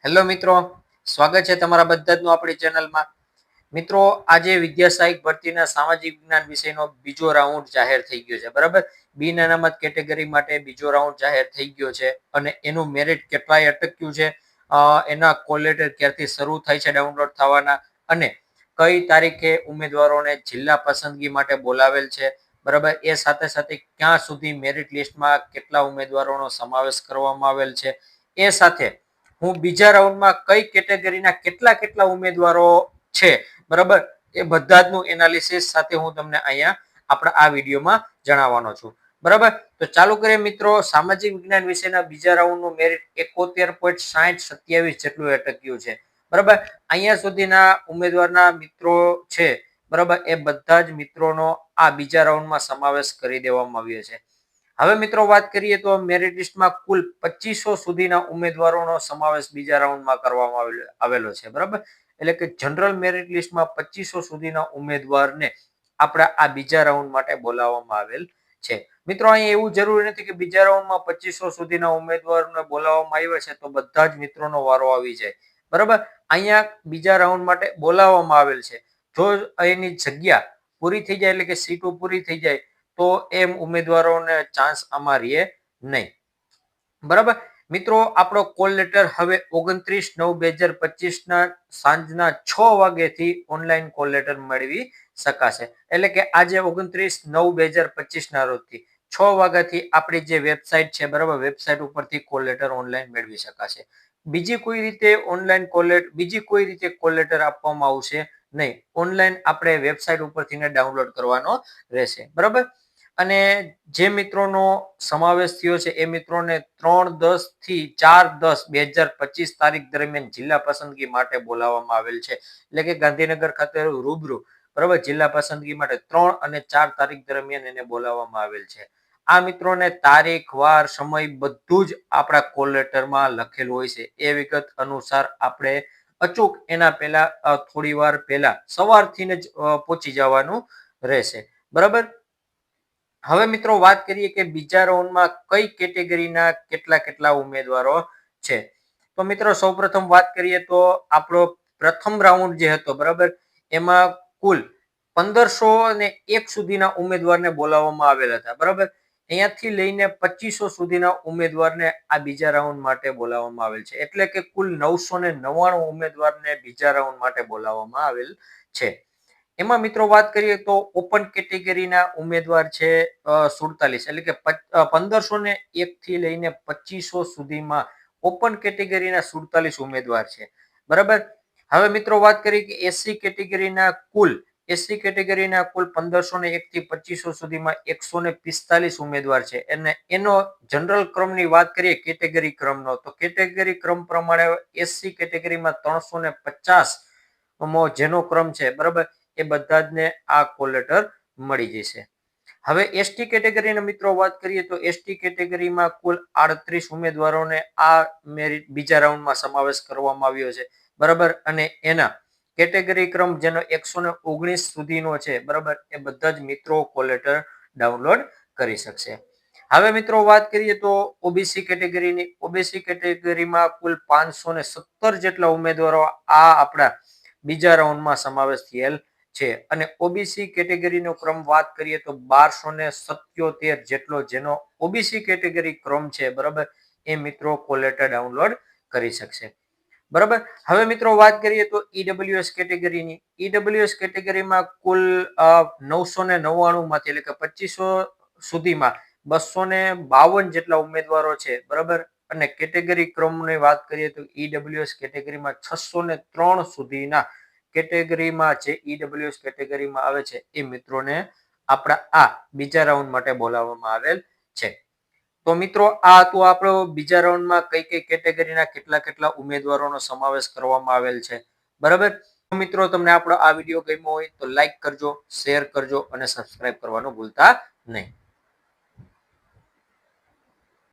Hello મિત્રો, સ્વાગત છે તમારા બધાનું આપણી ચેનલમાં. મિત્રો, આજે વિદ્યા સહાયક ભરતીના સામાજિક વિજ્ઞાન વિષયનો બીજો રાઉન્ડ જાહેર થઈ ગયો છે. બરાબર, બિન અનામત કેટેગરી માટે બીજો રાઉન્ડ જાહેર થઈ ગયો છે અને એનું મેરિટ કેટલાય અટક્યું છે, એના કોલ લેટર ક્યારથી શરૂ થાય છે ડાઉનલોડ થવાના, અને કઈ તારીખે ઉમેદવારોને જિલ્લા પસંદગી માટે બોલાવેલ છે. બરાબર, એ સાથે સાથે ક્યાં સુધી મેરિટ લિસ્ટમાં કેટલા ઉમેદવારોનો સમાવેશ કરવામાં આવેલ છે, એ સાથે હું બીજા રાઉન્ડમાં કઈ કેટેગરીના કેટલા કેટલા ઉમેદવારો છે, બરાબર, એ બધા જ નું એનાલિસિસ સાથે હું તમને અહીંયા આપણા આ વિડીયોમાં જણાવવાનો છું. બરાબર, તો ચાલુ કરીએ મિત્રો. સામાજિક વિજ્ઞાન વિષયના બીજા રાઉન્ડનું મેરિટ 71.6027 જેટલું અટક્યું છે. બરાબર, અહીંયા સુધીના ઉમેદવારના મિત્રો છે, બરાબર, એ બધા જ મિત્રોનો આ બીજા રાઉન્ડમાં સમાવેશ કરી દેવામાં આવ્યો છે. હવે મિત્રો વાત કરીએ તો મેરિટ લિસ્ટમાં કુલ 2500 સુધીના ઉમેદવારોનો સમાવેશ બીજા રાઉન્ડમાં કરવામાં આવેલો છે. બરાબર, એટલે કે જનરલ મેરિટ લિસ્ટમાં 2500 સુધીના ઉમેદવારને આપણા આ બીજા રાઉન્ડ માટે બોલાવવામાં આવેલ છે. મિત્રો, અહીં એવું જરૂરી નથી કે બીજા રાઉન્ડમાં 2500 સુધીના ઉમેદવારોને બોલાવવામાં આવ્યા છે તો બધા જ મિત્રોનો વારો આવી જાય. બરાબર, અહીંયા બીજા રાઉન્ડ માટે બોલાવવામાં આવેલ છે. જો એની જગ્યા પૂરી થઈ જાય, એટલે કે સીટો પૂરી થઈ જાય, તો એમ ઉમેદવારોને ચાન્સ આમાં રહે નહીં. બરાબર મિત્રો, આપણો કોલ લેટર હવે 29/9/2025 ના સાંજના 6 વાગ્યાથી ઓનલાઈન કોલ લેટર મેળવી શકાશે. એટલે કે આજે 29/9/2025 ના રોજથી 6 વાગ્યાથી આપણી જે વેબસાઇટ છે, બરાબર, વેબસાઇટ ઉપરથી કોલ લેટર ઓનલાઈન મેળવી શકાશે. બીજી કોઈ રીતે ઓનલાઈન કોઈ રીતે કોલ લેટર આપવામાં આવશે નહીં. ઓનલાઈન આપણે વેબસાઇટ ઉપરથી ડાઉનલોડ કરવાનો રહેશે. બરાબર, અને જે મિત્રોનો સમાવેશ થયો છે એ મિત્રોને 3/10 થી 4/10/2025 તારીખ દરમિયાન જિલ્લા પસંદગી માટે બોલાવવામાં આવેલ છે. એટલે કે ગાંધીનગર ખાતે રૂબરૂ, બરાબર, જિલ્લા પસંદગી માટે 3 અને 4 તારીખ દરમિયાન એને બોલાવવામાં આવેલ છે. આ મિત્રોને તારીખ, વાર, સમય બધું જ આપણા કોલ લેટરમાં લખેલું હોય છે. એ વિગત અનુસાર આપણે અચૂક એના પહેલા થોડી વાર પહેલા સવારથી જ પહોંચી જવાનું રહેશે. બરાબર, હવે મિત્રો વાત કરીએ કે બીજા રાઉન્ડમાં કઈ કેટેગરીના કેટલા કેટલા ઉમેદવારો છે. તો મિત્રો, સૌપ્રથમ વાત કરીએ તો આપણો પ્રથમ રાઉન્ડ જે હતો, બરાબર, એમાં કુલ 1501 સુધીના ઉમેદવારને બોલાવવામાં આવેલા હતા. બરાબર, અહીંયાથી લઈને 2500 સુધીના ઉમેદવારને આ બીજા રાઉન્ડ માટે બોલાવવામાં આવેલ છે. એટલે કે કુલ 999 ઉમેદવારને બીજા રાઉન્ડ માટે બોલાવવામાં આવેલ છે. એમાં મિત્રો વાત કરીએ તો ઓપન કેટેગરીના ઉમેદવાર છે 47, એટલે કે 1501 થી લઈને 2500 સુધીમાં ઓપન કેટેગરીના 47 ઉમેદવાર છે. બરાબર, હવે મિત્રો વાત કરીએ કે એસસી કેટેગરીના કુલ 1501 થી 2500 સુધીમાં 145 ઉમેદવાર છે. અને એનો જનરલ ક્રમની વાત કરીએ કેટેગરી ક્રમનો, તો કેટેગરી ક્રમ પ્રમાણે એસસી કેટેગરીમાં 350 જેનો ક્રમ છે, બરાબર, એ બધા જ ને આ કોલ લેટર મળી જશે. હવે એસટી કેટેગરીના મિત્રો વાત કરીએ તો એસટી કેટેગરીમાં કુલ 38 ઉમેદવારોને આ મેરિટ બીજા રાઉન્ડમાં સમાવેશ કરવામાં આવ્યો છે. બરાબર, અને એના કેટેગરી ક્રમ જેનો 119 સુધીનો છે, બરાબર, એ બધા જ મિત્રો કોલ લેટર ડાઉનલોડ કરી શકશે. હવે મિત્રો વાત કરીએ તો ઓબીસી કેટેગરીની. ઓબીસી કેટેગરીમાં કુલ 517 જેટલા ઉમેદવારો આ આપણા બીજા રાઉન્ડમાં સમાવેશ થયેલ છે. અને ઓબીસી કેટેગરીનો ક્રમ વાત કરીએ તો 1277 જેટલો જેનો ઓબીસી કેટેગરી ક્રમ છે, બરાબર, એ મિત્રો કોલ લેટર ડાઉનલોડ કરી શકશે. બરાબર, હવે મિત્રો વાત કરીએ તો ઈડબ્લ્યુએસ કેટેગરીની. ઈડબ્લ્યુએસ કેટેગરીમાં કુલ 999 માંથી, એટલે કે 2500 સુધીમાં 252 જેટલા ઉમેદવારો છે. બરાબર, અને કેટેગરી ક્રમની વાત કરીએ તો ઈડબ્લ્યુએસ કેટેગરીમાં 603 સુધીના કેટેગરીમાં જે ઈડબ્લ્યુએસ કેટેગરીમાં આવે છે એ મિત્રોને આપણા આ બીજા રાઉન્ડ માટે બોલાવવામાં આવેલ છે. તો મિત્રો, આ હતું આપણો બીજા રાઉન્ડમાં કઈ કઈ કેટેગરીના કેટલા કેટલા ઉમેદવારોનો સમાવેશ કરવામાં આવેલ છે. બરાબર, મિત્રો, તમને આપણો આ વિડીયો ગમ્યો હોય તો લાઈક કરજો, શેર કરજો અને સબસ્ક્રાઇબ કરવાનું ભૂલતા નહીં.